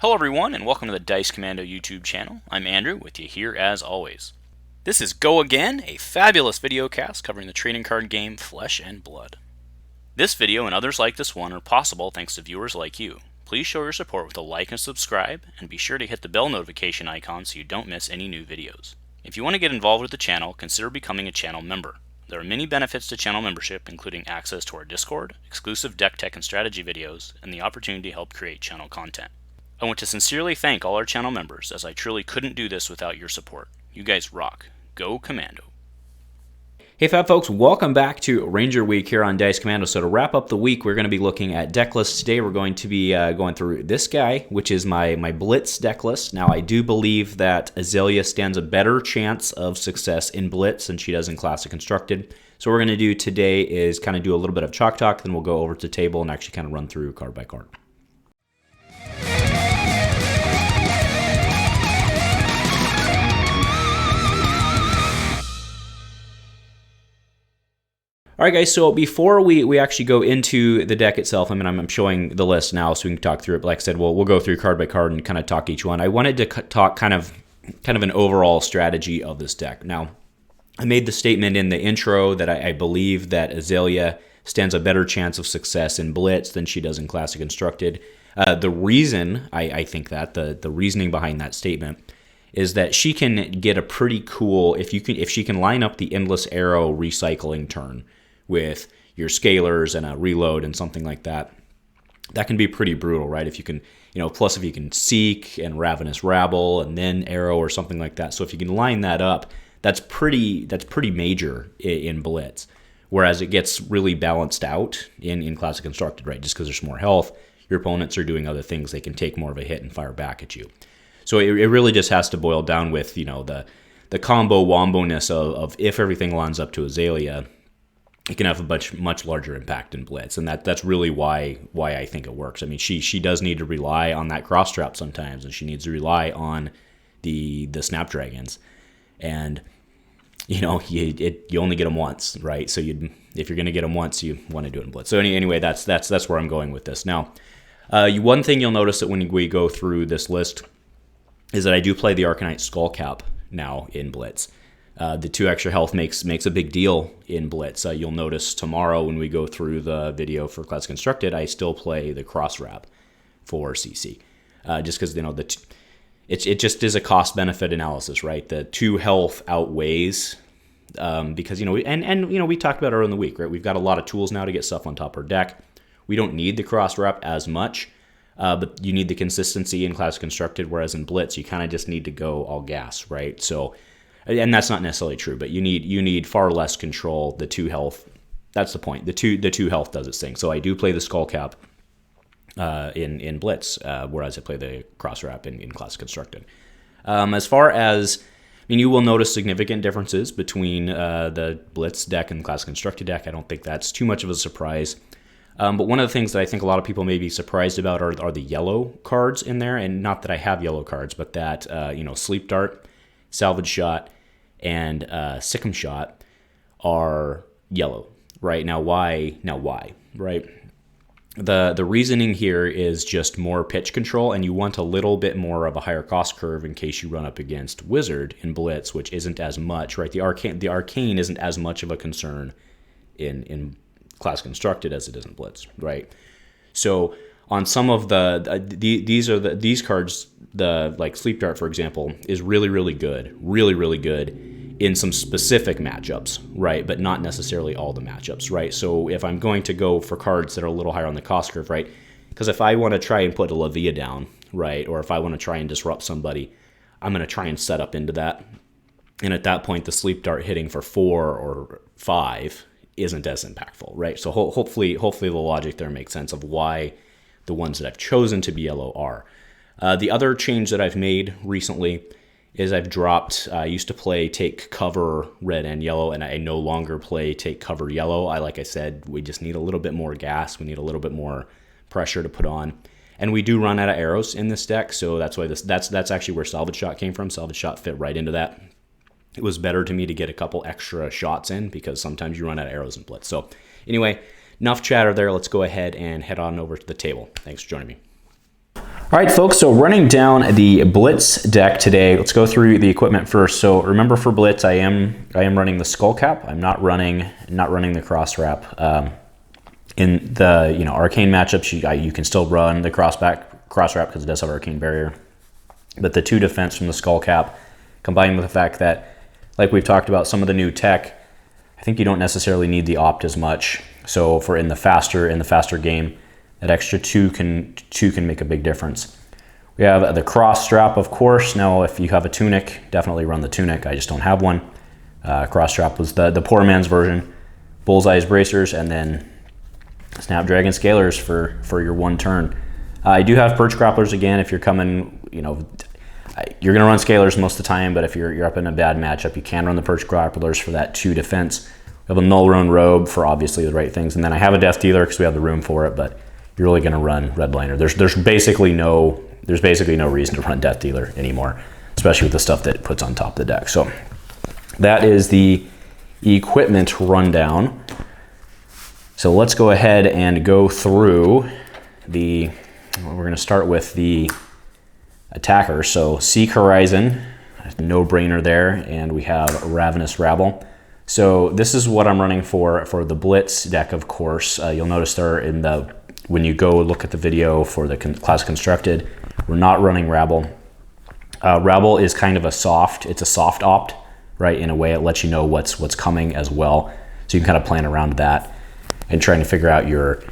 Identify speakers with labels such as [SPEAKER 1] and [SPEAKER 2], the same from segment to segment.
[SPEAKER 1] Hello everyone, and welcome to the Dice Commando YouTube channel. I'm Andrew, with you here as always. This is Go Again, a fabulous video cast covering the trading card game Flesh and Blood. This video and others like this one are possible thanks to viewers like you. Please show your support with a like and subscribe, and be sure to hit the bell notification icon so you don't miss any new videos. If you want to get involved with the channel, consider becoming a channel member. There are many benefits to channel membership, including access to our Discord, exclusive deck tech and strategy videos, and the opportunity to help create channel content. I want to sincerely thank all our channel members, as I truly couldn't do this without your support. You guys rock. Go Commando.
[SPEAKER 2] Hey Fab folks, welcome back to Ranger Week here on Dice Commando. So to wrap up the week, we're going to be looking at deck lists. Today we're going to be going through this guy, which is my Blitz deck list. Now I do believe that Azalea stands a better chance of success in Blitz than she does in Classic Constructed. So what we're going to do today is kind of do a little bit of chalk talk, then we'll go over to the table and actually kind of run through card by card. All right, guys, so before we actually go into the deck itself, I'm showing the list now so we can talk through it. But like I said, we'll go through card by card and kind of talk each one. I wanted to talk kind of an overall strategy of this deck. Now, I made the statement in the intro that I believe that Azalea stands a better chance of success in Blitz than she does in Classic Constructed. The reason I think that, the reasoning behind that statement, is that she can get a pretty cool, if she can line up the Endless Arrow recycling turn with your scalers and a reload and something like that, that can be pretty brutal, right? If you can, plus if you can Seek and Ravenous Rabble and then Arrow or something like that. So if you can line that up, that's pretty major in Blitz. Whereas it gets really balanced out in Classic Constructed, right? Just because there's more health, your opponents are doing other things. They can take more of a hit and fire back at you. So it really just has to boil down with, the combo wombo-ness of if everything lines up to Azalea, it can have a much larger impact in Blitz, and that's really why I think it works. I mean, she does need to rely on that cross trap sometimes, and she needs to rely on the Snapdragons, and you only get them once, right? So if you're going to get them once, you want to do it in Blitz. So anyway, that's where I'm going with this. Now, one thing you'll notice that when we go through this list is that I do play the Arcanite Skullcap now in Blitz. The 2 extra health makes a big deal in Blitz. You'll notice tomorrow when we go through the video for Classic Constructed, I still play the Cross Wrap for CC. Just because, it just is a cost-benefit analysis, right? The 2 health outweighs, because, we talked about it earlier in the week, right? We've got a lot of tools now to get stuff on top of our deck. We don't need the Cross Wrap as much, but you need the consistency in Classic Constructed, whereas in Blitz, you kind of just need to go all gas, right? So, and that's not necessarily true, but you need far less control. The 2 health, that's the point. The two health does its thing. So I do play the Skullcap in Blitz, whereas I play the Cross Wrap in Classic Constructed. As far as, you will notice significant differences between the Blitz deck and the Classic Constructed deck. I don't think that's too much of a surprise. But one of the things that I think a lot of people may be surprised about are the yellow cards in there, and not that I have yellow cards, but that Sleep Dart, Salvage Shot, and Sikkim Shot are yellow, right? Now why, right? The reasoning here is just more pitch control, and you want a little bit more of a higher cost curve in case you run up against Wizard in Blitz, which isn't as much, right? The Arcane isn't as much of a concern in Classic Constructed as it is in Blitz, right? So on some of these cards, like Sleep Dart, for example, is really good in some specific matchups, right? But not necessarily all the matchups, right? So if I'm going to go for cards that are a little higher on the cost curve, right? Because if I want to try and put a Levia down, right? Or if I want to try and disrupt somebody, I'm going to try and set up into that. And at that point, the Sleep Dart hitting for 4 or 5 isn't as impactful, right? So hopefully the logic there makes sense of why the ones that I've chosen to be yellow are. The other change that I've made recently is I've dropped, I used to play Take Cover red and yellow, and I no longer play Take Cover yellow. Like I said, we just need a little bit more gas. We need a little bit more pressure to put on. And we do run out of arrows in this deck, so that's why that's actually where Salvage Shot came from. Salvage Shot fit right into that. It was better to me to get a couple extra shots in because sometimes you run out of arrows in Blitz. So anyway, enough chatter there. Let's go ahead and head on over to the table. Thanks for joining me. All right, folks, so running down the Blitz deck today, let's go through the equipment first. So remember, for Blitz, I am running the Skull Cap. I'm not running the Cross Wrap. In the Arcane matchups, you can still run the Cross Wrap because it does have Arcane Barrier. But the 2 defense from the Skull Cap, combined with the fact that, like we've talked about, some of the new tech, I think you don't necessarily need the Opt as much. So for in the faster game, that extra 2 can make a big difference. We have the Cross Strap, of course. Now, if you have a Tunic, definitely run the Tunic. I just don't have one. Cross Strap was the poor man's version. Bullseye's Bracers, and then Snapdragon Scalers for your 1 turn. I do have Perch Grapplers again. If you're coming, you're going to run Scalers most of the time, but if you're up in a bad matchup, you can run the Perch Grapplers for that 2 defense. We have a Null Roan Robe for obviously the right things, and then I have a Death Dealer because we have the room for it, but you're really going to run Red Blinder. There's basically no reason to run Death Dealer anymore, especially with the stuff that it puts on top of the deck. So that is the equipment rundown. So let's go ahead and go through we're going to start with the attacker. So Seek Horizon, no brainer there, and we have Ravenous Rabble. So this is what I'm running for the Blitz deck, of course. You'll notice there when you go look at the video for the class constructed, we're not running Rabble. Rabble is kind of a soft opt, right? In a way, it lets you know what's coming as well. So you can kind of plan around that and trying to figure out your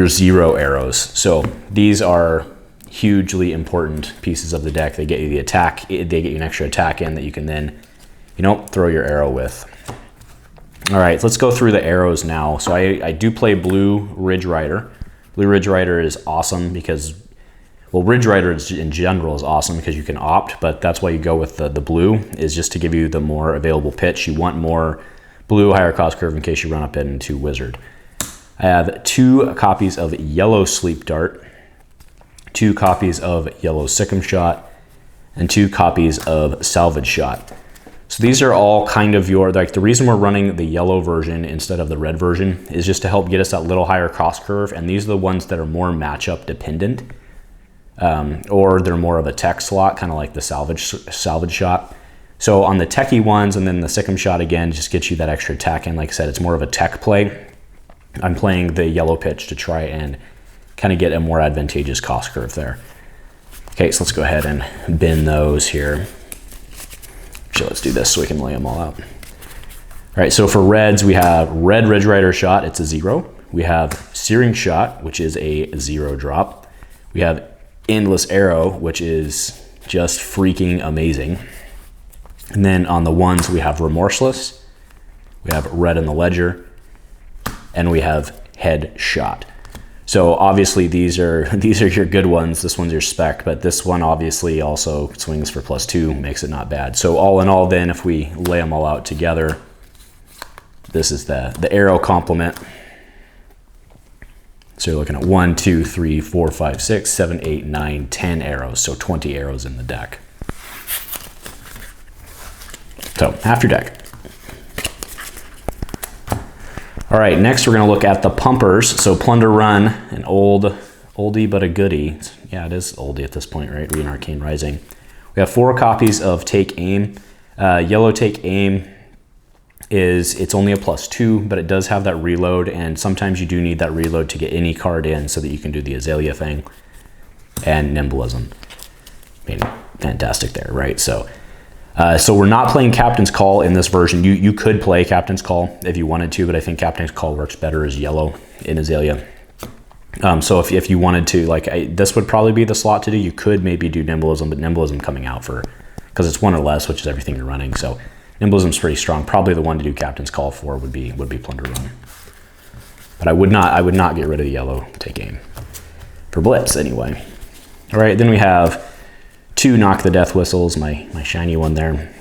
[SPEAKER 2] 0 arrows. So these are hugely important pieces of the deck. They get you the attack, they get you an extra attack in that you can then, throw your arrow with. All right, let's go through the arrows now. So I do play Blue Ridge Rider. Blue Ridge Rider is awesome because, well, Ridge Rider in general is awesome because you can opt, but that's why you go with the blue, is just to give you the more available pitch. You want more blue, higher cost curve in case you run up into Wizard. I have 2 copies of Yellow Sleep Dart, 2 copies of Yellow Sikkim Shot, and 2 copies of Salvage Shot. So these are all kind of the reason we're running the yellow version instead of the red version is just to help get us that little higher cost curve, and these are the ones that are more matchup dependent, or they're more of a tech slot, kind of like the Salvage Shot. So on the techie ones, and then the Sikkim Shot again just gets you that extra attack in. Like I said, it's more of a tech play. I'm playing the yellow pitch to try and kind of get a more advantageous cost curve there. Okay, so let's go ahead and bin those here. Actually, let's do this so we can lay them all out. All right, so for reds, we have Red Ridge Rider Shot, it's a 0. We have Searing Shot, which is a 0 drop. We have Endless Arrow, which is just freaking amazing. And then on the ones, we have Remorseless, we have Red in the Ledger, and we have Head Shot. So obviously these are your good ones. This one's your spec, but this one obviously also swings for +2, makes it not bad. So all in all then, if we lay them all out together, this is the arrow complement. So you're looking at 1, 2, 3, 4, 5, 6, 7, 8, 9, 10 arrows. So 20 arrows in the deck. So half your deck. All right, next we're gonna look at the pumpers. So Plunder Run, an oldie but a goodie. Yeah, it is oldie at this point, right? Reading Arcane Rising. We have 4 copies of Take Aim. Yellow Take Aim it's only a +2, but it does have that reload, and sometimes you do need that reload to get any card in so that you can do the Azalea thing. And Nimblism. I mean, fantastic there, right? So we're not playing Captain's Call in this version. You could play Captain's Call if you wanted to, but I think Captain's Call works better as yellow in Azalea. So if you wanted to, this would probably be the slot to do. You could maybe do Nimblism, but Nimblism coming out because it's 1 or less, which is everything you're running. So Nimblism's pretty strong. Probably the one to do Captain's Call for would be Plunder Run. But I would not get rid of the yellow Take Aim for Blitz anyway. All right, then we have 2 Knock the Death Whistles, my shiny one there.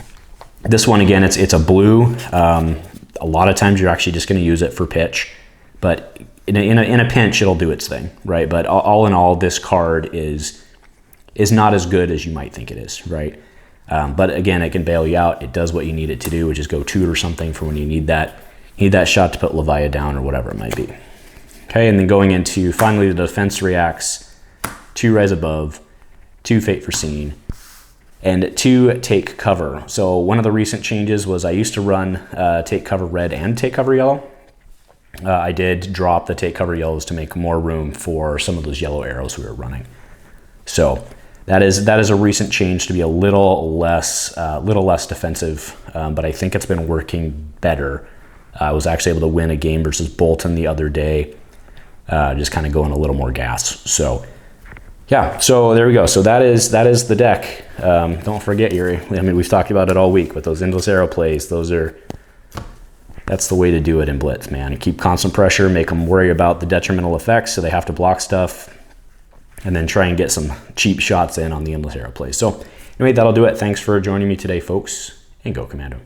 [SPEAKER 2] This one again, it's a blue. A lot of times you're actually just going to use it for pitch, but in a pinch it'll do its thing, right? But all in all, this card is not as good as you might think it is, right? But again, it can bail you out. It does what you need it to do, which is go toot or something for when you need that shot to put Levia down or whatever it might be. Okay, and then going into finally the defense reacts 2 Rise Above, 2 Fate Foreseen, and 2 Take Cover. So one of the recent changes was I used to run Take Cover Red and Take Cover Yellow. I did drop the Take Cover Yellows to make more room for some of those yellow arrows we were running. So that is a recent change to be a little less defensive, but I think it's been working better. I was actually able to win a game versus Boltyn the other day, just kind of going a little more gas. So yeah, so there we go. So that is the deck. Don't forget, Yuri. I mean, we've talked about it all week with those endless arrow plays. That's the way to do it in Blitz, man. And keep constant pressure, make them worry about the detrimental effects so they have to block stuff, and then try and get some cheap shots in on the endless arrow plays. So anyway, that'll do it. Thanks for joining me today, folks, and go Commando.